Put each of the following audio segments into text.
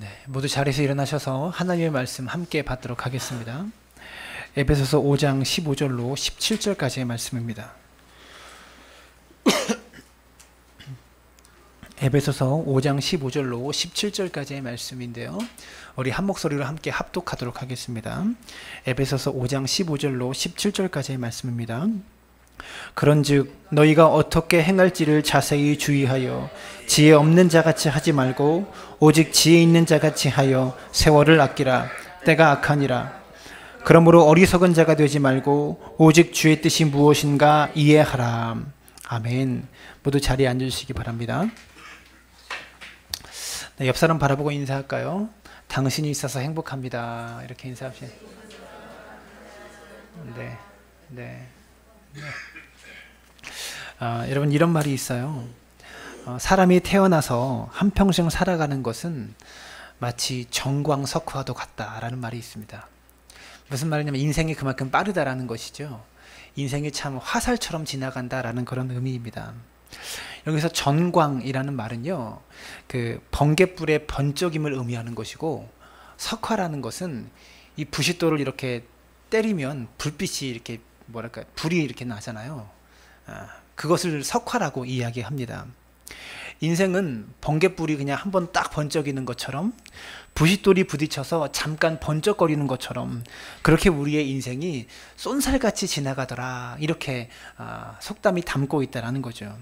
네, 모두 자리에서 일어나셔서 하나님의 말씀 함께 받도록 하겠습니다. 에베소서 5장 15절로 17절까지의 말씀입니다. 에베소서 5장 15절로 17절까지의 말씀인데요. 우리 한 목소리로 함께 합독하도록 하겠습니다. 에베소서 5장 15절로 17절까지의 말씀입니다. 그런즉 너희가 어떻게 행할지를 자세히 주의하여 지혜 없는 자같이 하지 말고 오직 지혜 있는 자같이 하여 세월을 아끼라. 때가 악하니라. 그러므로 어리석은 자가 되지 말고 오직 주의 뜻이 무엇인가 이해하라. 아멘. 모두 자리에 앉아주시기 바랍니다. 네, 옆 사람 바라보고 인사할까요? 당신이 있어서 행복합니다. 이렇게 인사합시다. 네, 네. 여러분, 이런 말이 있어요. 사람이 태어나서 한평생 살아가는 것은 마치 정광석화와도 같다라는 말이 있습니다. 무슨 말이냐면 인생이 그만큼 빠르다라는 것이죠. 인생이 참 화살처럼 지나간다라는 그런 의미입니다. 여기서 전광이라는 말은요, 그 번갯불의 번쩍임을 의미하는 것이고, 석화라는 것은 이 부싯돌을 이렇게 때리면 불빛이 이렇게 뭐랄까 불이 이렇게 나잖아요. 그것을 석화라고 이야기합니다. 인생은 번갯불이 그냥 한번 딱 번쩍이는 것처럼, 부싯돌이 부딪혀서 잠깐 번쩍거리는 것처럼 그렇게 우리의 인생이 쏜살같이 지나가더라, 이렇게 속담이 담고 있다라는 거죠.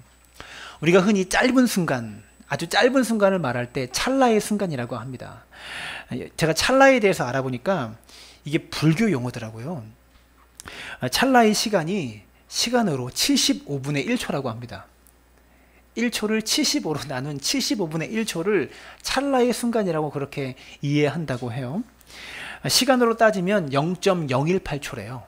우리가 흔히 짧은 순간, 아주 짧은 순간을 말할 때 찰나의 순간이라고 합니다. 제가 찰나에 대해서 알아보니까 이게 불교 용어더라고요. 찰나의 시간이 시간으로 75분의 1초라고 합니다. 1초를 75로 나눈 75분의 1초를 찰나의 순간이라고 그렇게 이해한다고 해요. 시간으로 따지면 0.018초래요.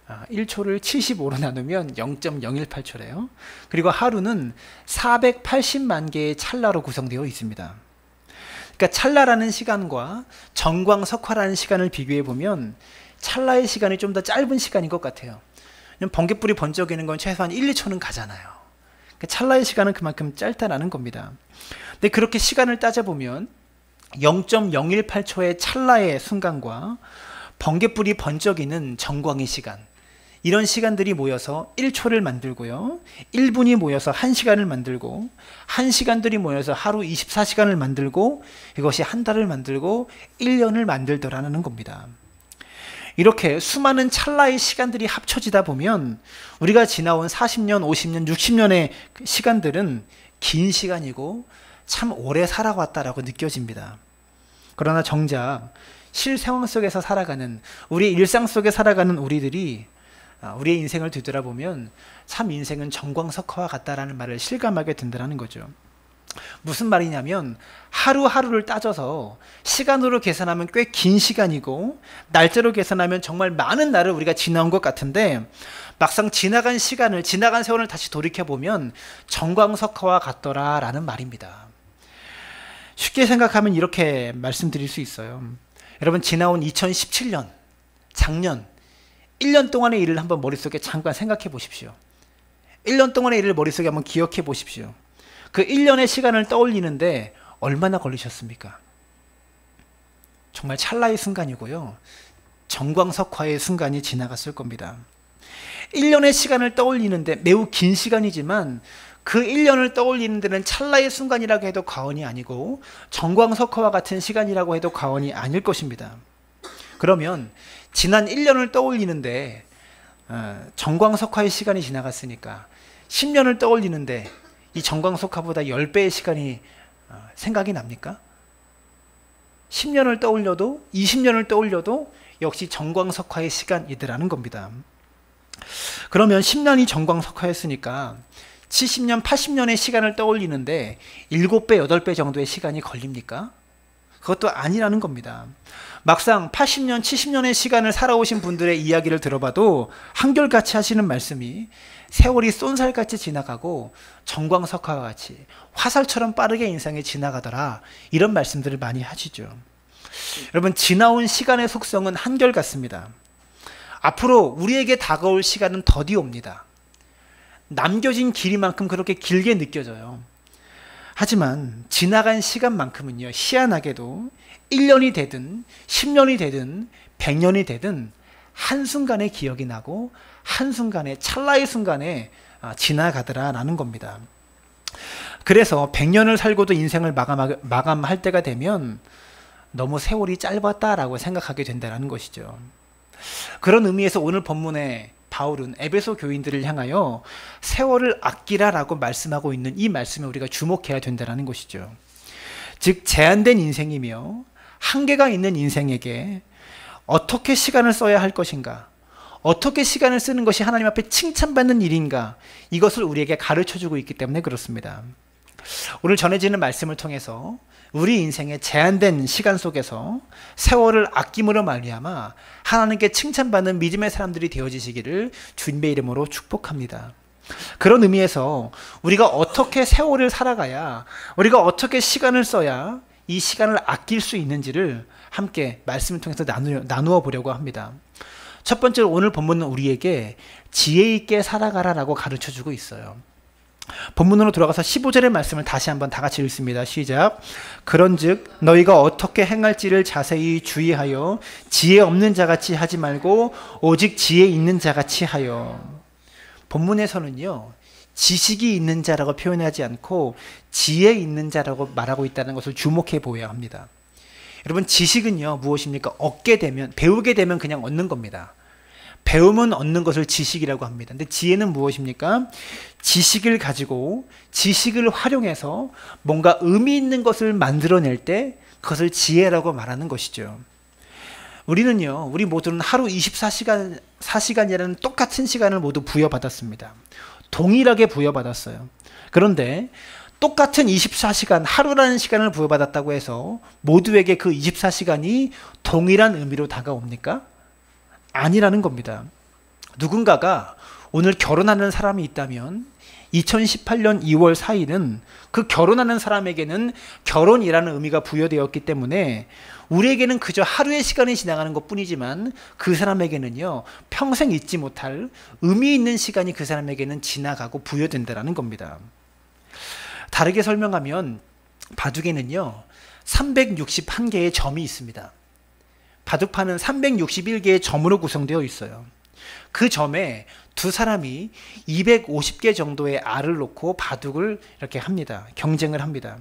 1초를 75로 나누면 0.018초래요. 그리고 하루는 480만 개의 찰나로 구성되어 있습니다. 그러니까 찰나라는 시간과 정광석화라는 시간을 비교해 보면 찰나의 시간이 좀 더 짧은 시간인 것 같아요. 번갯불이 번쩍이는 건 최소한 1, 2초는 가잖아요. 그러니까 찰나의 시간은 그만큼 짧다라는 겁니다. 근데 그렇게 시간을 따져보면 0.018초의 찰나의 순간과 번갯불이 번쩍이는 정광의 시간, 이런 시간들이 모여서 1초를 만들고요, 1분이 모여서 1시간을 만들고, 1시간들이 모여서 하루 24시간을 만들고, 이것이 한 달을 만들고 1년을 만들더라는 겁니다. 이렇게 수많은 찰나의 시간들이 합쳐지다 보면 우리가 지나온 40년, 50년, 60년의 시간들은 긴 시간이고 참 오래 살아왔다라고 느껴집니다. 그러나 정작 실생활 속에서 살아가는, 우리 일상 속에 살아가는 우리들이 우리의 인생을 뒤돌아보면 참 인생은 정광석화와 같다라는 말을 실감하게 된다는 거죠. 무슨 말이냐면 하루하루를 따져서 시간으로 계산하면 꽤 긴 시간이고 날짜로 계산하면 정말 많은 날을 우리가 지나온 것 같은데, 막상 지나간 시간을, 지나간 세월을 다시 돌이켜보면 정광석화와 같더라라는 말입니다. 쉽게 생각하면 이렇게 말씀드릴 수 있어요. 여러분, 지나온 2017년, 작년 1년 동안의 일을 한번 머릿속에 잠깐 생각해 보십시오. 1년 동안의 일을 머릿속에 한번 기억해 보십시오. 그 1년의 시간을 떠올리는데 얼마나 걸리셨습니까? 정말 찰나의 순간이고요, 정광석화의 순간이 지나갔을 겁니다. 1년의 시간을 떠올리는데 매우 긴 시간이지만 그 1년을 떠올리는 데는 찰나의 순간이라고 해도 과언이 아니고 정광석화와 같은 시간이라고 해도 과언이 아닐 것입니다. 그러면 지난 1년을 떠올리는데 정광석화의 시간이 지나갔으니까 10년을 떠올리는데 이 정광석화보다 10배의 시간이 생각이 납니까? 10년을 떠올려도 20년을 떠올려도 역시 정광석화의 시간이더라는 겁니다. 그러면 10년이 정광석화였으니까 70년, 80년의 시간을 떠올리는데 7배, 8배 정도의 시간이 걸립니까? 그것도 아니라는 겁니다. 막상 80년, 70년의 시간을 살아오신 분들의 이야기를 들어봐도 한결같이 하시는 말씀이 세월이 쏜살같이 지나가고 정광석화와 같이 화살처럼 빠르게 인생이 지나가더라, 이런 말씀들을 많이 하시죠. 여러분, 지나온 시간의 속성은 한결같습니다. 앞으로 우리에게 다가올 시간은 더디 옵니다. 남겨진 길이만큼 그렇게 길게 느껴져요. 하지만 지나간 시간만큼은요, 희한하게도 1년이 되든 10년이 되든 100년이 되든 한순간에 기억이 나고 한순간에, 찰나의 순간에 지나가더라라는 겁니다. 그래서 100년을 살고도 인생을 마감할 때가 되면 너무 세월이 짧았다라고 생각하게 된다는 것이죠. 그런 의미에서 오늘 본문에 바울은 에베소 교인들을 향하여 세월을 아끼라라고 말씀하고 있는 이 말씀에 우리가 주목해야 된다는 것이죠. 즉 제한된 인생이며 한계가 있는 인생에게 어떻게 시간을 써야 할 것인가, 어떻게 시간을 쓰는 것이 하나님 앞에 칭찬받는 일인가, 이것을 우리에게 가르쳐주고 있기 때문에 그렇습니다. 오늘 전해지는 말씀을 통해서 우리 인생의 제한된 시간 속에서 세월을 아낌으로 말미암아 하나님께 칭찬받는 믿음의 사람들이 되어지시기를 주님의 이름으로 축복합니다. 그런 의미에서 우리가 어떻게 세월을 살아가야, 우리가 어떻게 시간을 써야 이 시간을 아낄 수 있는지를 함께 말씀을 통해서 나누어 보려고 합니다. 첫 번째로 오늘 본문은 우리에게 지혜 있게 살아가라라고 가르쳐주고 있어요. 본문으로 돌아가서 15절의 말씀을 다시 한번 다 같이 읽습니다. 시작. 그런즉 너희가 어떻게 행할지를 자세히 주의하여 지혜 없는 자같이 하지 말고 오직 지혜 있는 자같이 하여. 본문에서는요, 지식이 있는 자라고 표현하지 않고 지혜 있는 자라고 말하고 있다는 것을 주목해 보아야 합니다. 여러분, 지식은요 무엇입니까? 얻게 되면, 배우게 되면 그냥 얻는 겁니다. 배우면 얻는 것을 지식이라고 합니다. 근데 지혜는 무엇입니까? 지식을 가지고 지식을 활용해서 뭔가 의미 있는 것을 만들어낼 때 그것을 지혜라고 말하는 것이죠. 우리 모두는 하루 24시간이라는 똑같은 시간을 모두 부여받았습니다. 동일하게 부여받았어요. 그런데 똑같은 24시간, 하루라는 시간을 부여받았다고 해서 모두에게 그 24시간이 동일한 의미로 다가옵니까? 아니라는 겁니다. 누군가가 오늘 결혼하는 사람이 있다면 2018년 2월 4일은 그 결혼하는 사람에게는 결혼이라는 의미가 부여되었기 때문에 우리에게는 그저 하루의 시간이 지나가는 것 뿐이지만 그 사람에게는요, 평생 잊지 못할 의미 있는 시간이 그 사람에게는 지나가고 부여된다는 겁니다. 다르게 설명하면 바둑에는요 361개의 점이 있습니다. 바둑판은 361개의 점으로 구성되어 있어요. 그 점에 두 사람이 250개 정도의 알을 놓고 바둑을 이렇게 합니다. 경쟁을 합니다.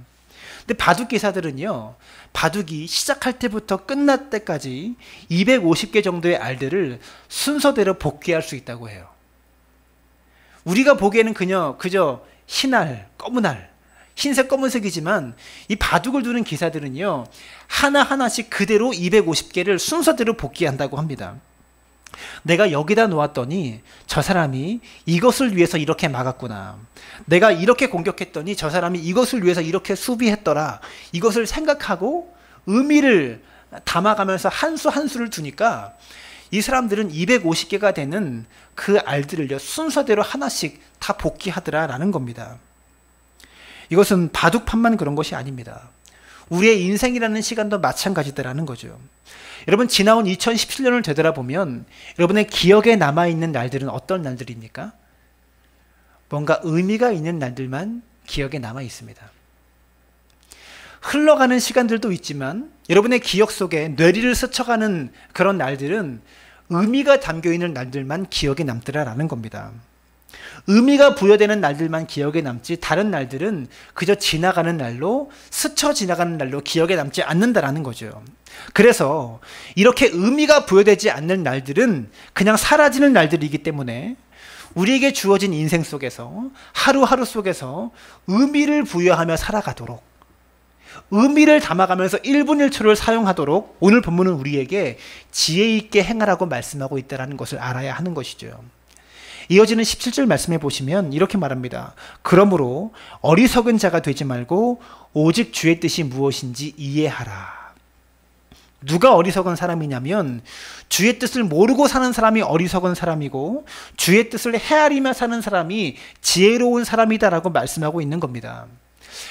근데 바둑 기사들은요, 바둑이 시작할 때부터 끝날 때까지 250개 정도의 알들을 순서대로 복귀할 수 있다고 해요. 우리가 보기에는 그저 흰 알, 검은 알, 흰색 검은색이지만 이 바둑을 두는 기사들은요 하나하나씩 그대로 250개를 순서대로 복귀한다고 합니다. 내가 여기다 놓았더니 저 사람이 이것을 위해서 이렇게 막았구나, 내가 이렇게 공격했더니 저 사람이 이것을 위해서 이렇게 수비했더라, 이것을 생각하고 의미를 담아가면서 한 수 한 수를 두니까 이 사람들은 250개가 되는 그 알들을요 순서대로 하나씩 다 복귀하더라라는 겁니다. 이것은 바둑판만 그런 것이 아닙니다. 우리의 인생이라는 시간도 마찬가지다라는 거죠. 여러분, 지나온 2017년을 되돌아보면 여러분의 기억에 남아있는 날들은 어떤 날들입니까? 뭔가 의미가 있는 날들만 기억에 남아 있습니다. 흘러가는 시간들도 있지만 여러분의 기억 속에 뇌리를 스쳐가는 그런 날들은 의미가 담겨있는 날들만 기억에 남더라라는 겁니다. 의미가 부여되는 날들만 기억에 남지 다른 날들은 그저 지나가는 날로, 스쳐 지나가는 날로 기억에 남지 않는다라는 거죠. 그래서 이렇게 의미가 부여되지 않는 날들은 그냥 사라지는 날들이기 때문에 우리에게 주어진 인생 속에서 하루하루 속에서 의미를 부여하며 살아가도록, 의미를 담아가면서 1분 1초를 사용하도록 오늘 본문은 우리에게 지혜 있게 행하라고 말씀하고 있다는 것을 알아야 하는 것이죠. 이어지는 17절 말씀해 보시면 이렇게 말합니다. 그러므로 어리석은 자가 되지 말고 오직 주의 뜻이 무엇인지 이해하라. 누가 어리석은 사람이냐면 주의 뜻을 모르고 사는 사람이 어리석은 사람이고 주의 뜻을 헤아리며 사는 사람이 지혜로운 사람이다라고 말씀하고 있는 겁니다.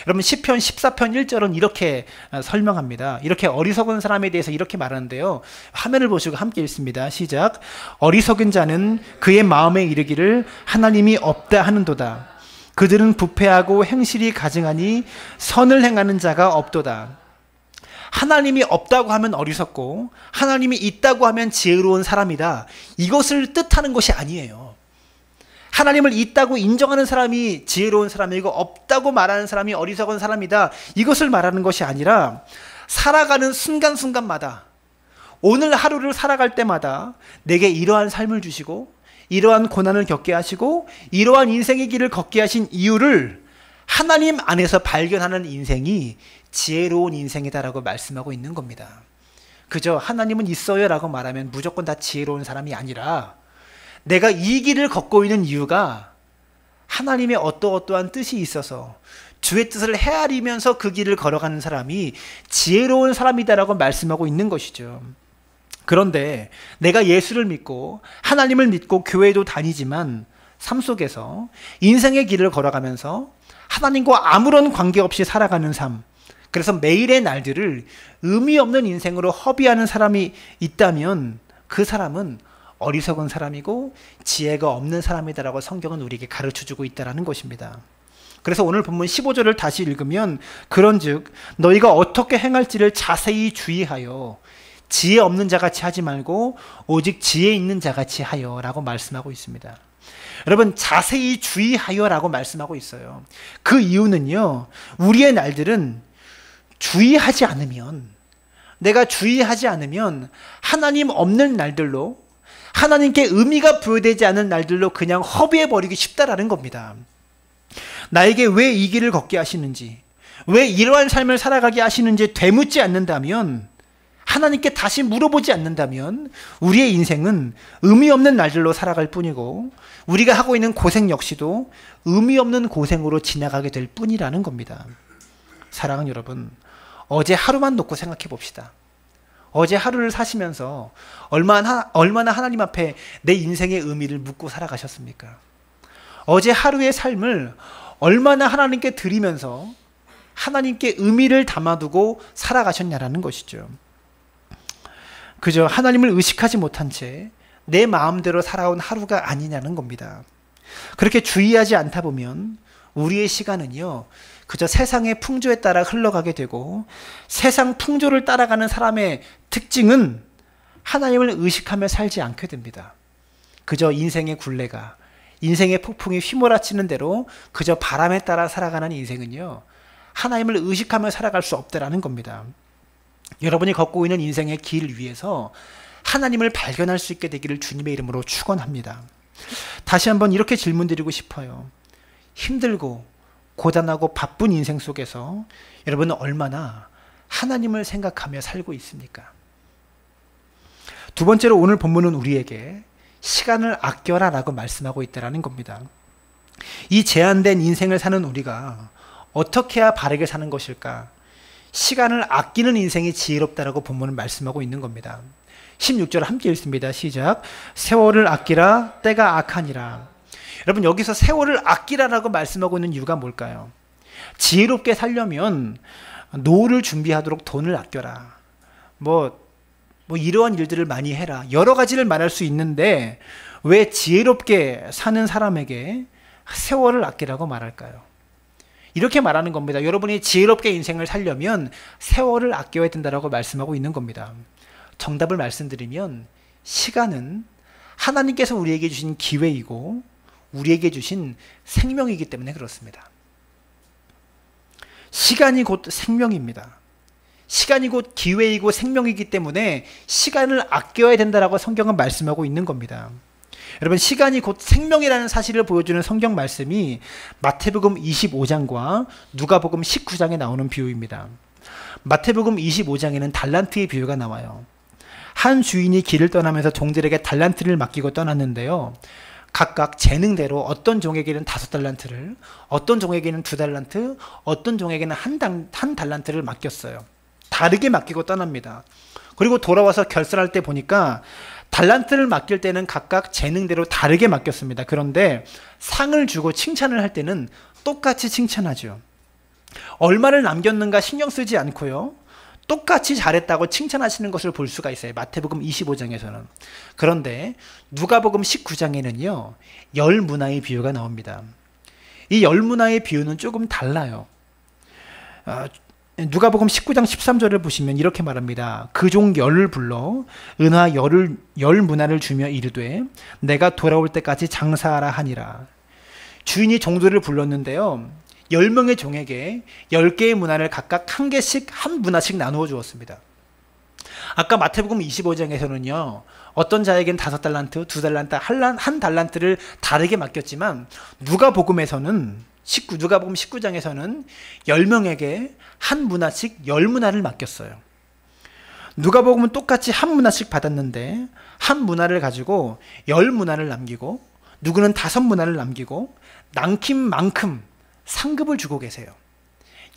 여러분, 시편 14편 1절은 이렇게 설명합니다. 이렇게 어리석은 사람에 대해서 이렇게 말하는데요, 화면을 보시고 함께 읽습니다. 시작. 어리석은 자는 그의 마음에 이르기를 하나님이 없다 하는도다. 그들은 부패하고 행실이 가증하니 선을 행하는 자가 없도다. 하나님이 없다고 하면 어리석고 하나님이 있다고 하면 지혜로운 사람이다. 이것을 뜻하는 것이 아니에요. 하나님을 있다고 인정하는 사람이 지혜로운 사람이고 없다고 말하는 사람이 어리석은 사람이다. 이것을 말하는 것이 아니라 살아가는 순간순간마다, 오늘 하루를 살아갈 때마다 내게 이러한 삶을 주시고 이러한 고난을 겪게 하시고 이러한 인생의 길을 걷게 하신 이유를 하나님 안에서 발견하는 인생이 지혜로운 인생이다라고 말씀하고 있는 겁니다. 그저 하나님은 있어요 라고 말하면 무조건 다 지혜로운 사람이 아니라, 내가 이 길을 걷고 있는 이유가 하나님의 어떠어떠한 뜻이 있어서 주의 뜻을 헤아리면서 그 길을 걸어가는 사람이 지혜로운 사람이다라고 말씀하고 있는 것이죠. 그런데 내가 예수를 믿고 하나님을 믿고 교회도 다니지만 삶 속에서 인생의 길을 걸어가면서 하나님과 아무런 관계없이 살아가는 삶, 그래서 매일의 날들을 의미 없는 인생으로 허비하는 사람이 있다면 그 사람은 어리석은 사람이고 지혜가 없는 사람이다라고 성경은 우리에게 가르쳐주고 있다는 것입니다. 그래서 오늘 본문 15절을 다시 읽으면, 그런즉 너희가 어떻게 행할지를 자세히 주의하여 지혜 없는 자같이 하지 말고 오직 지혜 있는 자같이 하여 라고 말씀하고 있습니다. 여러분, 자세히 주의하여 라고 말씀하고 있어요. 그 이유는요, 우리의 날들은 주의하지 않으면, 내가 주의하지 않으면 하나님 없는 날들로, 하나님께 의미가 부여되지 않은 날들로 그냥 허비해버리기 쉽다라는 겁니다. 나에게 왜 이 길을 걷게 하시는지, 왜 이러한 삶을 살아가게 하시는지 되묻지 않는다면, 하나님께 다시 물어보지 않는다면 우리의 인생은 의미 없는 날들로 살아갈 뿐이고 우리가 하고 있는 고생 역시도 의미 없는 고생으로 지나가게 될 뿐이라는 겁니다. 사랑하는 여러분, 어제 하루만 놓고 생각해 봅시다. 어제 하루를 사시면서 얼마나 하나님 앞에 내 인생의 의미를 묻고 살아가셨습니까? 어제 하루의 삶을 얼마나 하나님께 드리면서 하나님께 의미를 담아두고 살아가셨냐라는 것이죠. 그저 하나님을 의식하지 못한 채 내 마음대로 살아온 하루가 아니냐는 겁니다. 그렇게 주의하지 않다 보면 우리의 시간은요, 그저 세상의 풍조에 따라 흘러가게 되고, 세상 풍조를 따라가는 사람의 특징은 하나님을 의식하며 살지 않게 됩니다. 그저 인생의 굴레가, 인생의 폭풍이 휘몰아치는 대로 그저 바람에 따라 살아가는 인생은요, 하나님을 의식하며 살아갈 수 없다라는 겁니다. 여러분이 걷고 있는 인생의 길 위에서 하나님을 발견할 수 있게 되기를 주님의 이름으로 축원합니다. 다시 한번 이렇게 질문드리고 싶어요. 힘들고 고단하고 바쁜 인생 속에서 여러분은 얼마나 하나님을 생각하며 살고 있습니까? 두 번째로 오늘 본문은 우리에게 시간을 아껴라 라고 말씀하고 있다는 겁니다. 이 제한된 인생을 사는 우리가 어떻게 해야 바르게 사는 것일까? 시간을 아끼는 인생이 지혜롭다라고 본문은 말씀하고 있는 겁니다. 16절 함께 읽습니다. 시작. 세월을 아끼라, 때가 악하니라. 여러분, 여기서 세월을 아끼라라고 말씀하고 있는 이유가 뭘까요? 지혜롭게 살려면 노후를 준비하도록 돈을 아껴라, 뭐 이러한 일들을 많이 해라, 여러 가지를 말할 수 있는데 왜 지혜롭게 사는 사람에게 세월을 아끼라고 말할까요? 이렇게 말하는 겁니다. 여러분이 지혜롭게 인생을 살려면 세월을 아껴야 된다라고 말씀하고 있는 겁니다. 정답을 말씀드리면, 시간은 하나님께서 우리에게 주신 기회이고 우리에게 주신 생명이기 때문에 그렇습니다. 시간이 곧 생명입니다. 시간이 곧 기회이고 생명이기 때문에 시간을 아껴야 된다라고 성경은 말씀하고 있는 겁니다. 여러분, 시간이 곧 생명이라는 사실을 보여주는 성경 말씀이 마태복음 25장과 누가복음 19장에 나오는 비유입니다. 마태복음 25장에는 달란트의 비유가 나와요. 한 주인이 길을 떠나면서 종들에게 달란트를 맡기고 떠났는데요, 각각 재능대로 어떤 종에게는 5달란트를, 어떤 종에게는 2달란트, 어떤 종에게는 한 달란트를 맡겼어요. 다르게 맡기고 떠납니다. 그리고 돌아와서 결산할 때 보니까 달란트를 맡길 때는 각각 재능대로 다르게 맡겼습니다. 그런데 상을 주고 칭찬을 할 때는 똑같이 칭찬하죠. 얼마를 남겼는가 신경 쓰지 않고요, 똑같이 잘했다고 칭찬하시는 것을 볼 수가 있어요. 마태복음 25장에서는. 그런데 누가복음 19장에는요, 10문화의 비유가 나옵니다. 이 열문화의 비유는 조금 달라요. 누가복음 19장 13절을 보시면 이렇게 말합니다. 그 종 열을 불러 은화 열 문화를 주며 이르되 내가 돌아올 때까지 장사하라 하니라. 주인이 종들을 불렀는데요. 10명의 종에게 10개의 문화를 각각 한 문화씩 나누어 주었습니다. 아까 마태복음 25장에서는요. 어떤 자에겐 5달란트, 2달란트, 한 달란트를 다르게 맡겼지만 누가복음 19장에서는 10명에게 한 문화씩 10문화를 맡겼어요. 누가복음은 똑같이 한 문화씩 받았는데 한 문화를 가지고 10문화를 남기고 누구는 5문화를 남기고 남긴 만큼 상급을 주고 계세요.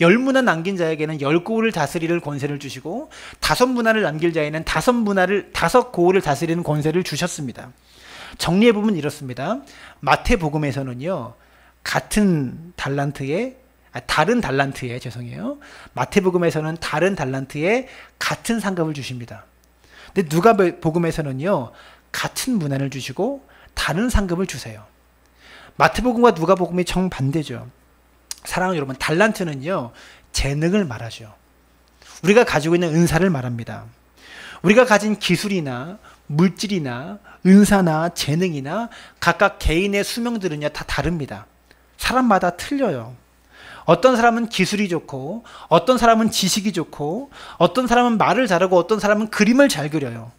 10문화 남긴 자에게는 10고을을 다스릴 권세를 주시고 5문화를 남길 자에는 5고을을 다스리는 권세를 주셨습니다. 정리해보면 이렇습니다. 마태복음에서는요. 다른 달란트에 마태복음에서는 다른 달란트에 같은 상급을 주십니다. 근데 누가복음에서는요. 같은 문화를 주시고 다른 상급을 주세요. 마태복음과 누가복음이 정반대죠. 사랑하는 여러분, 달란트는요. 재능을 말하죠. 우리가 가지고 있는 은사를 말합니다. 우리가 가진 기술이나 물질이나 은사나 재능이나 각각 개인의 수명들은요. 다 다릅니다. 사람마다 틀려요. 어떤 사람은 기술이 좋고 어떤 사람은 지식이 좋고 어떤 사람은 말을 잘하고 어떤 사람은 그림을 잘 그려요.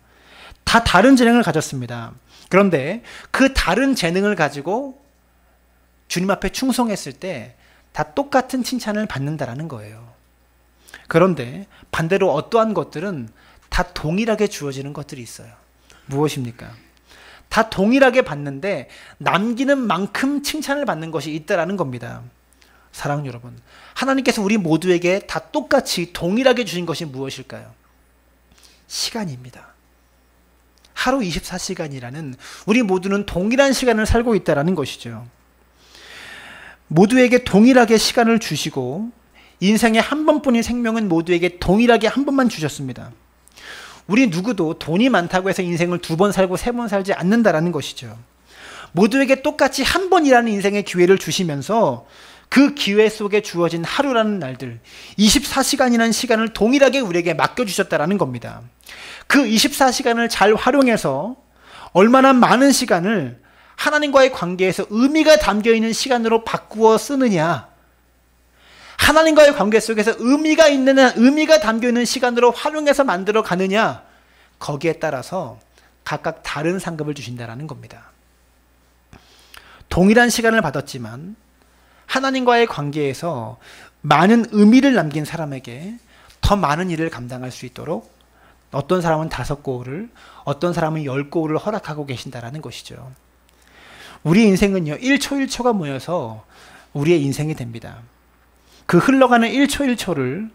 다 다른 재능을 가졌습니다. 그런데 그 다른 재능을 가지고 주님 앞에 충성했을 때 다 똑같은 칭찬을 받는다라는 거예요. 그런데 반대로 어떠한 것들은 다 동일하게 주어지는 것들이 있어요. 무엇입니까? 다 동일하게 받는데 남기는 만큼 칭찬을 받는 것이 있다라는 겁니다. 사랑하는 여러분, 하나님께서 우리 모두에게 다 똑같이 동일하게 주신 것이 무엇일까요? 시간입니다. 하루 24시간이라는 우리 모두는 동일한 시간을 살고 있다는 것이죠. 모두에게 동일하게 시간을 주시고 인생에 한 번뿐인 생명은 모두에게 동일하게 한 번만 주셨습니다. 우리 누구도 돈이 많다고 해서 인생을 2번 살고 3번 살지 않는다라는 것이죠. 모두에게 똑같이 한 번이라는 인생의 기회를 주시면서 그 기회 속에 주어진 하루라는 날들, 24시간이라는 시간을 동일하게 우리에게 맡겨주셨다라는 겁니다. 그 24시간을 잘 활용해서 얼마나 많은 시간을 하나님과의 관계에서 의미가 담겨있는 시간으로 바꾸어 쓰느냐, 하나님과의 관계 속에서 의미가 담겨있는 시간으로 활용해서 만들어 가느냐, 거기에 따라서 각각 다른 상급을 주신다는 겁니다. 동일한 시간을 받았지만 하나님과의 관계에서 많은 의미를 남긴 사람에게 더 많은 일을 감당할 수 있도록 어떤 사람은 5고을을, 어떤 사람은 10고을을 허락하고 계신다는 것이죠. 우리 인생은요, 1초 1초가 모여서 우리의 인생이 됩니다. 그 흘러가는 1초 1초를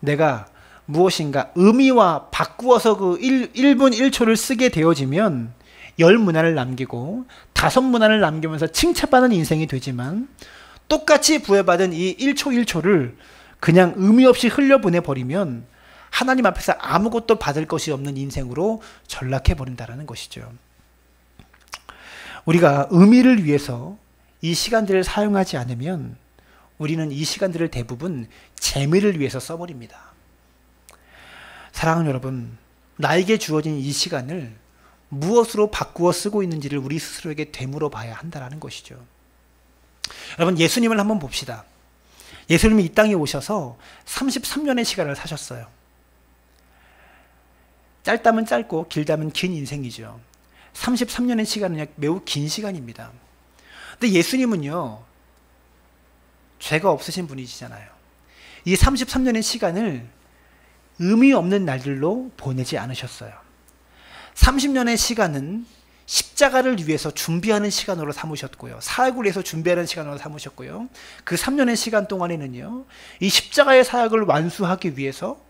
내가 무엇인가 의미와 바꾸어서 그 1분 1초를 쓰게 되어지면 10문화를 남기고 5문화를 남기면서 칭찬받는 인생이 되지만, 똑같이 부여받은 이 1초 1초를 그냥 의미 없이 흘려보내버리면 하나님 앞에서 아무것도 받을 것이 없는 인생으로 전락해버린다는 것이죠. 우리가 의미를 위해서 이 시간들을 사용하지 않으면 우리는 이 시간들을 대부분 재미를 위해서 써버립니다. 사랑하는 여러분, 나에게 주어진 이 시간을 무엇으로 바꾸어 쓰고 있는지를 우리 스스로에게 되물어 봐야 한다는 것이죠. 여러분, 예수님을 한번 봅시다. 예수님이 이 땅에 오셔서 33년의 시간을 사셨어요. 짧다면 짧고 길다면 긴 인생이죠. 33년의 시간은 매우 긴 시간입니다. 근데 예수님은요, 죄가 없으신 분이시잖아요. 이 33년의 시간을 의미 없는 날들로 보내지 않으셨어요. 30년의 시간은 십자가를 위해서 준비하는 시간으로 삼으셨고요. 사역을 위해서 준비하는 시간으로 삼으셨고요. 그 3년의 시간 동안에는요, 이 십자가의 사역을 완수하기 위해서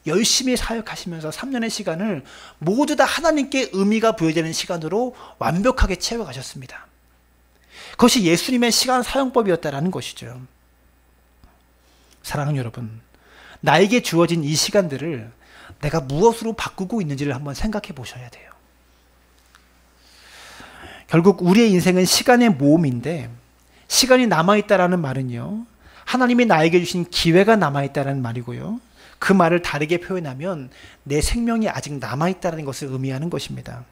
열심히 사역하시면서 3년의 시간을 모두 다 하나님께 의미가 부여되는 시간으로 완벽하게 채워가셨습니다. 그것이 예수님의 시간 사용법이었다는 것이죠. 사랑하는 여러분, 나에게 주어진 이 시간들을 내가 무엇으로 바꾸고 있는지를 한번 생각해 보셔야 돼요. 결국 우리의 인생은 시간의 모험인데 시간이 남아있다라는 말은요, 하나님이 나에게 주신 기회가 남아있다라는 말이고요. 그 말을 다르게 표현하면 내 생명이 아직 남아있다는 것을 의미하는 것입니다.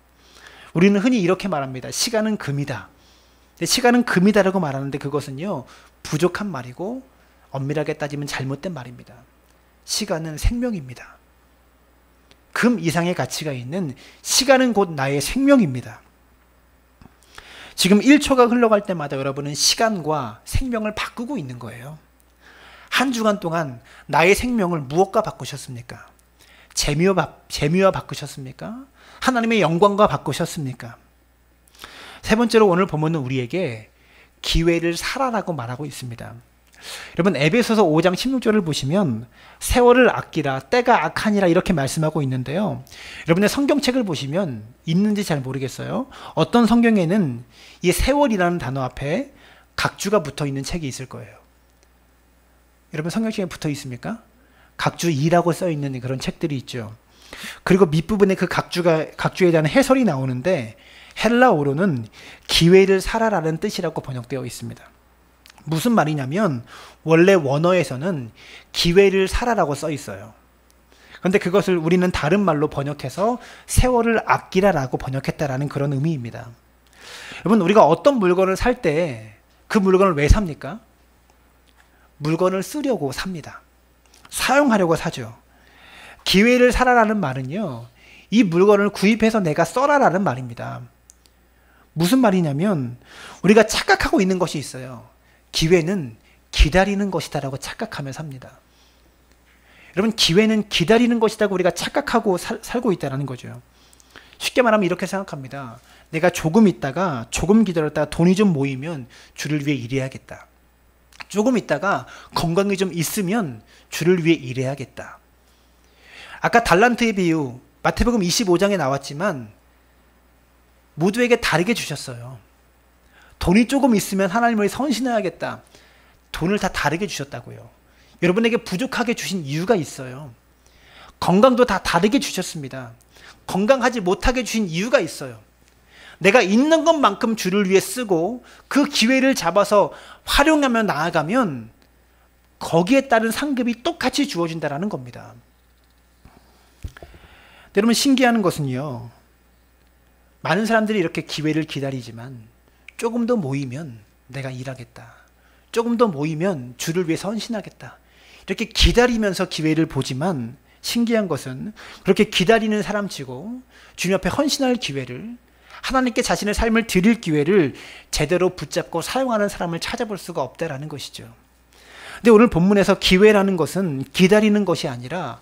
우리는 흔히 이렇게 말합니다. 시간은 금이다. 시간은 금이다라고 말하는데 그것은요, 부족한 말이고 엄밀하게 따지면 잘못된 말입니다. 시간은 생명입니다. 금 이상의 가치가 있는 시간은 곧 나의 생명입니다. 지금 1초가 흘러갈 때마다 여러분은 시간과 생명을 바꾸고 있는 거예요. 한 주간 동안 나의 생명을 무엇과 바꾸셨습니까? 재미와 바꾸셨습니까? 하나님의 영광과 바꾸셨습니까? 세 번째로 오늘 본문은 우리에게 기회를 살아라고 말하고 있습니다. 여러분, 에베소서 5장 16절을 보시면 세월을 아끼라, 때가 악하니라 이렇게 말씀하고 있는데요. 여러분의 성경책을 보시면 있는지 잘 모르겠어요. 어떤 성경에는 이 세월이라는 단어 앞에 각주가 붙어 있는 책이 있을 거예요. 여러분 성경책에 붙어 있습니까? 각주 2라고 써 있는 그런 책들이 있죠. 그리고 밑부분에 그 각주에 대한 해설이 나오는데 헬라어로는 기회를 살아라는 뜻이라고 번역되어 있습니다. 무슨 말이냐면 원래 원어에서는 기회를 살아라고 써 있어요. 그런데 그것을 우리는 다른 말로 번역해서 세월을 아끼라라고 번역했다라는 그런 의미입니다. 여러분, 우리가 어떤 물건을 살 때 그 물건을 왜 삽니까? 물건을 쓰려고 삽니다. 사용하려고 사죠. 기회를 살아라는 말은요, 이 물건을 구입해서 내가 써라라는 말입니다. 무슨 말이냐면 우리가 착각하고 있는 것이 있어요. 기회는 기다리는 것이다라고 착각하며 삽니다. 여러분, 기회는 기다리는 것이라고 우리가 착각하고 살고 있다는 거죠. 쉽게 말하면 이렇게 생각합니다. 내가 조금 있다가 조금 기다렸다가 돈이 좀 모이면 주를 위해 일해야겠다. 조금 있다가 건강이 좀 있으면 주를 위해 일해야겠다. 아까 달란트의 비유 마태복음 25장에 나왔지만 모두에게 다르게 주셨어요. 돈이 조금 있으면 하나님을 선신해야겠다. 돈을 다 다르게 주셨다고요. 여러분에게 부족하게 주신 이유가 있어요. 건강도 다 다르게 주셨습니다. 건강하지 못하게 주신 이유가 있어요. 내가 있는 것만큼 주를 위해 쓰고 그 기회를 잡아서 활용하며 나아가면 거기에 따른 상급이 똑같이 주어진다는 겁니다. 여러분, 신기한 것은요, 많은 사람들이 이렇게 기회를 기다리지만 조금 더 모이면 내가 일하겠다. 조금 더 모이면 주를 위해 헌신하겠다. 이렇게 기다리면서 기회를 보지만 신기한 것은 그렇게 기다리는 사람치고 주님 앞에 헌신할 기회를, 하나님께 자신의 삶을 드릴 기회를 제대로 붙잡고 사용하는 사람을 찾아볼 수가 없다라는 것이죠. 근데 오늘 본문에서 기회라는 것은 기다리는 것이 아니라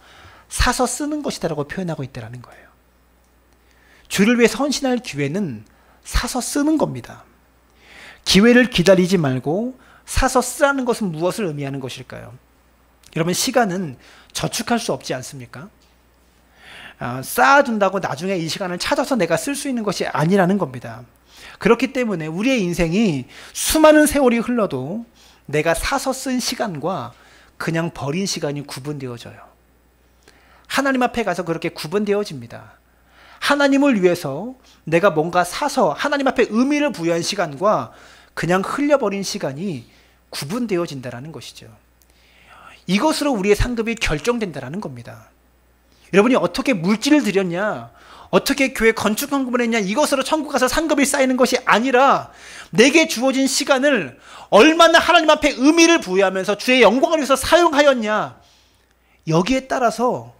사서 쓰는 것이다라고 표현하고 있다는 거예요. 주를 위해서 헌신할 기회는 사서 쓰는 겁니다. 기회를 기다리지 말고 사서 쓰라는 것은 무엇을 의미하는 것일까요? 여러분, 시간은 저축할 수 없지 않습니까? 쌓아둔다고 나중에 이 시간을 찾아서 내가 쓸 수 있는 것이 아니라는 겁니다. 그렇기 때문에 우리의 인생이 수많은 세월이 흘러도 내가 사서 쓴 시간과 그냥 버린 시간이 구분되어져요. 하나님 앞에 가서 그렇게 구분되어집니다. 하나님을 위해서 내가 뭔가 사서 하나님 앞에 의미를 부여한 시간과 그냥 흘려버린 시간이 구분되어진다는 것이죠. 이것으로 우리의 상급이 결정된다는 겁니다. 여러분이 어떻게 물질을 드렸냐, 어떻게 교회 건축 헌금을 했냐, 이것으로 천국 가서 상급이 쌓이는 것이 아니라 내게 주어진 시간을 얼마나 하나님 앞에 의미를 부여하면서 주의 영광을 위해서 사용하였냐, 여기에 따라서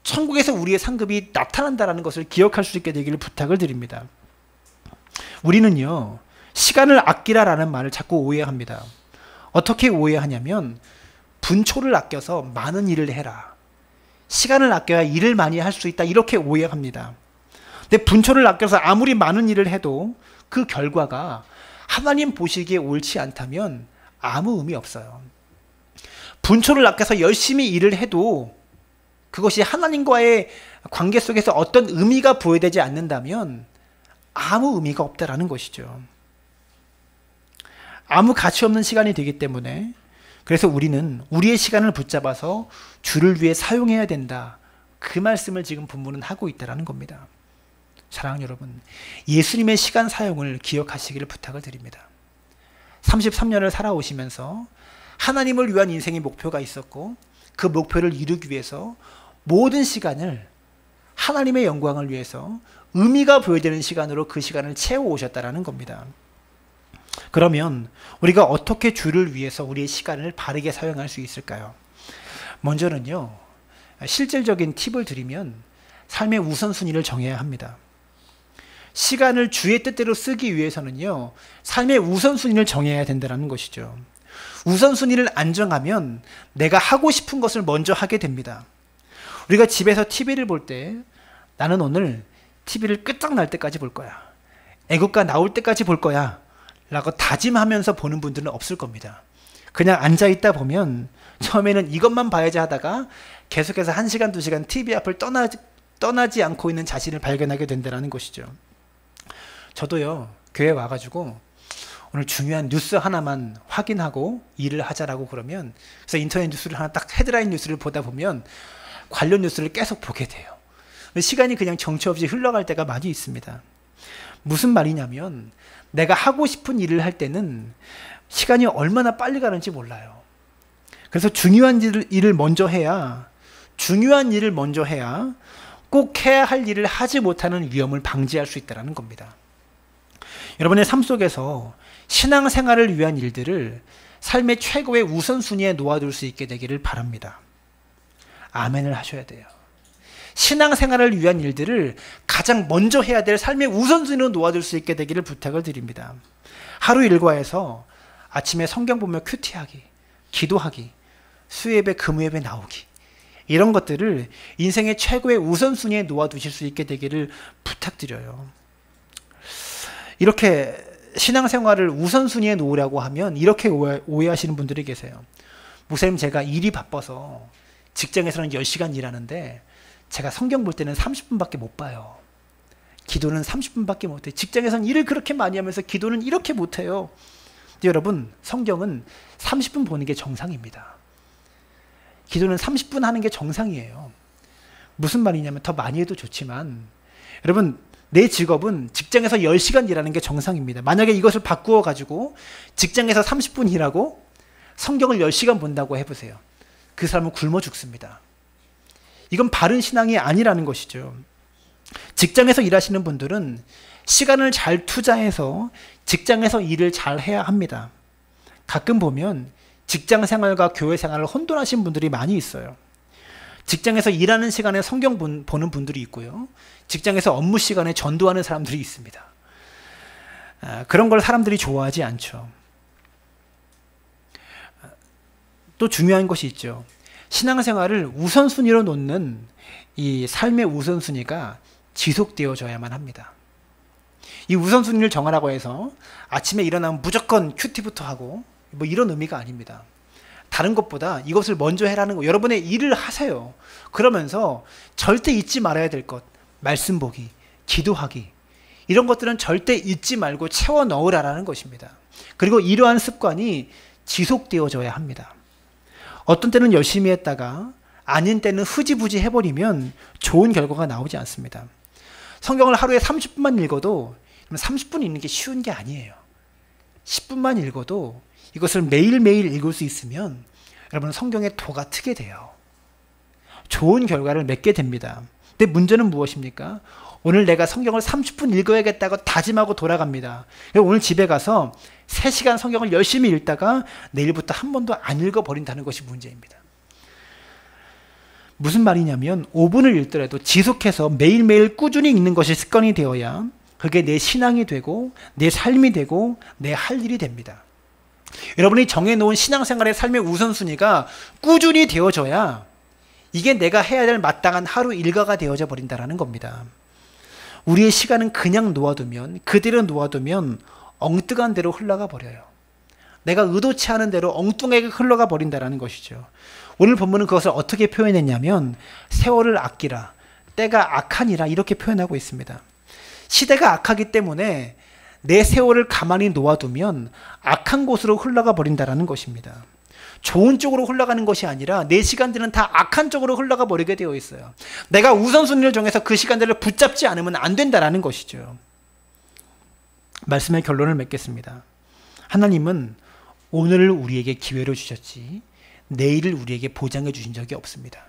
천국에서 우리의 상급이 나타난다는 것을 기억할 수 있게 되기를 부탁을 드립니다. 우리는요, 시간을 아끼라라는 말을 자꾸 오해합니다. 어떻게 오해하냐면 분초를 아껴서 많은 일을 해라, 시간을 아껴야 일을 많이 할 수 있다, 이렇게 오해합니다. 근데 분초를 아껴서 아무리 많은 일을 해도 그 결과가 하나님 보시기에 옳지 않다면 아무 의미 없어요. 분초를 아껴서 열심히 일을 해도 그것이 하나님과의 관계 속에서 어떤 의미가 부여되지 않는다면 아무 의미가 없다라는 것이죠. 아무 가치 없는 시간이 되기 때문에, 그래서 우리는 우리의 시간을 붙잡아서 주를 위해 사용해야 된다, 그 말씀을 지금 본문은 하고 있다는 겁니다. 사랑하는 여러분, 예수님의 시간 사용을 기억하시기를 부탁을 드립니다. 33년을 살아오시면서 하나님을 위한 인생의 목표가 있었고 그 목표를 이루기 위해서 모든 시간을 하나님의 영광을 위해서 의미가 부여되는 시간으로 그 시간을 채워오셨다는 겁니다. 그러면 우리가 어떻게 주를 위해서 우리의 시간을 바르게 사용할 수 있을까요? 먼저는요, 실질적인 팁을 드리면 삶의 우선순위를 정해야 합니다. 시간을 주의 뜻대로 쓰기 위해서는요, 삶의 우선순위를 정해야 된다는 것이죠. 우선순위를 안 정하면 내가 하고 싶은 것을 먼저 하게 됩니다. 우리가 집에서 TV를 볼 때 나는 오늘 TV를 끝장날 때까지 볼 거야. 애국가 나올 때까지 볼 거야. 라고 다짐하면서 보는 분들은 없을 겁니다. 그냥 앉아있다 보면 처음에는 이것만 봐야지 하다가 계속해서 1시간, 2시간 TV 앞을 떠나지 않고 있는 자신을 발견하게 된다는 것이죠. 저도요, 교회 와가지고 오늘 중요한 뉴스 하나만 확인하고 일을 하자라고 그러면, 그래서 인터넷 뉴스를 하나 딱 헤드라인 뉴스를 보다 보면 관련 뉴스를 계속 보게 돼요. 시간이 그냥 정처 없이 흘러갈 때가 많이 있습니다. 무슨 말이냐면 내가 하고 싶은 일을 할 때는 시간이 얼마나 빨리 가는지 몰라요. 그래서 중요한 일을 먼저 해야 꼭 해야 할 일을 하지 못하는 위험을 방지할 수 있다는 겁니다. 여러분의 삶 속에서 신앙생활을 위한 일들을 삶의 최고의 우선순위에 놓아둘 수 있게 되기를 바랍니다. 아멘을 하셔야 돼요. 신앙생활을 위한 일들을 가장 먼저 해야 될 삶의 우선순위로 놓아둘 수 있게 되기를 부탁을 드립니다. 하루 일과에서 아침에 성경 보며 큐티하기, 기도하기, 수요예배, 금요예배 나오기, 이런 것들을 인생의 최고의 우선순위에 놓아두실 수 있게 되기를 부탁드려요. 이렇게 신앙생활을 우선순위에 놓으라고 하면 이렇게 오해하시는 분들이 계세요. 목사님, 제가 일이 바빠서 직장에서는 10시간 일하는데 제가 성경 볼 때는 30분밖에 못 봐요. 기도는 30분밖에 못 해요. 직장에서는 일을 그렇게 많이 하면서 기도는 이렇게 못 해요. 근데 여러분, 성경은 30분 보는 게 정상입니다. 기도는 30분 하는 게 정상이에요. 무슨 말이냐면 더 많이 해도 좋지만, 여러분, 내 직업은 직장에서 10시간 일하는 게 정상입니다. 만약에 이것을 바꾸어 가지고 직장에서 30분 일하고 성경을 10시간 본다고 해보세요. 그 사람은 굶어 죽습니다. 이건 바른 신앙이 아니라는 것이죠. 직장에서 일하시는 분들은 시간을 잘 투자해서 직장에서 일을 잘 해야 합니다. 가끔 보면 직장 생활과 교회 생활을 혼돈하신 분들이 많이 있어요. 직장에서 일하는 시간에 성경 보는 분들이 있고요. 직장에서 업무 시간에 전도하는 사람들이 있습니다. 그런 걸 사람들이 좋아하지 않죠. 또 중요한 것이 있죠. 신앙생활을 우선순위로 놓는 이 삶의 우선순위가 지속되어져야만 합니다. 이 우선순위를 정하라고 해서 아침에 일어나면 무조건 큐티부터 하고 뭐 이런 의미가 아닙니다. 다른 것보다 이것을 먼저 해라는 거, 여러분의 일을 하세요. 그러면서 절대 잊지 말아야 될 것, 말씀 보기, 기도하기, 이런 것들은 절대 잊지 말고 채워 넣으라는 것입니다. 그리고 이러한 습관이 지속되어져야 합니다. 어떤 때는 열심히 했다가 아닌 때는 흐지부지 해버리면 좋은 결과가 나오지 않습니다. 성경을 하루에 30분만 읽어도 30분 읽는 게 쉬운 게 아니에요. 10분만 읽어도 이것을 매일매일 읽을 수 있으면 여러분 성경의 도가 트게 돼요. 좋은 결과를 맺게 됩니다. 근데 문제는 무엇입니까? 오늘 내가 성경을 30분 읽어야겠다고 다짐하고 돌아갑니다. 오늘 집에 가서 3시간 성경을 열심히 읽다가 내일부터 한 번도 안 읽어버린다는 것이 문제입니다. 무슨 말이냐면 5분을 읽더라도 지속해서 매일매일 꾸준히 읽는 것이 습관이 되어야 그게 내 신앙이 되고 내 삶이 되고 내 할 일이 됩니다. 여러분이 정해놓은 신앙생활의 삶의 우선순위가 꾸준히 되어져야 이게 내가 해야 될 마땅한 하루 일과가 되어져 버린다는 겁니다. 우리의 시간은 그냥 놓아두면, 그대로 놓아두면 엉뚱한 대로 흘러가 버려요. 내가 의도치 않은 대로 엉뚱하게 흘러가 버린다는 것이죠. 오늘 본문은 그것을 어떻게 표현했냐면 세월을 아끼라, 때가 악하니라, 이렇게 표현하고 있습니다. 시대가 악하기 때문에 내 세월을 가만히 놓아두면 악한 곳으로 흘러가 버린다는 것입니다. 좋은 쪽으로 흘러가는 것이 아니라 내 시간들은 다 악한 쪽으로 흘러가 버리게 되어 있어요. 내가 우선순위를 정해서 그 시간들을 붙잡지 않으면 안 된다는 것이죠. 말씀의 결론을 맺겠습니다. 하나님은 오늘을 우리에게 기회로 주셨지 내일을 우리에게 보장해 주신 적이 없습니다.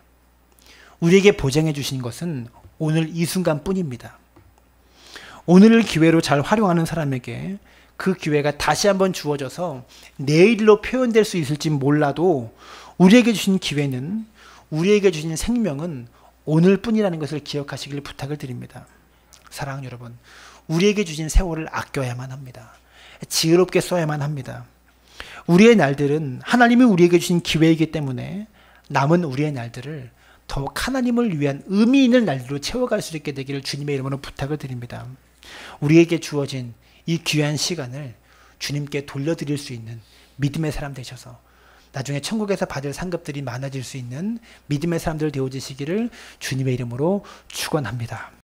우리에게 보장해 주신 것은 오늘 이 순간뿐입니다. 오늘을 기회로 잘 활용하는 사람에게 그 기회가 다시 한번 주어져서 내일로 표현될 수 있을지 몰라도 우리에게 주신 기회는, 우리에게 주신 생명은 오늘뿐이라는 것을 기억하시길 부탁을 드립니다. 사랑하는 여러분, 우리에게 주신 세월을 아껴야만 합니다. 지혜롭게 써야만 합니다. 우리의 날들은 하나님이 우리에게 주신 기회이기 때문에 남은 우리의 날들을 더욱 하나님을 위한 의미 있는 날들로 채워갈 수 있게 되기를 주님의 이름으로 부탁을 드립니다. 우리에게 주어진 이 귀한 시간을 주님께 돌려드릴 수 있는 믿음의 사람 되셔서 나중에 천국에서 받을 상급들이 많아질 수 있는 믿음의 사람들 되어지시기를 주님의 이름으로 축원합니다.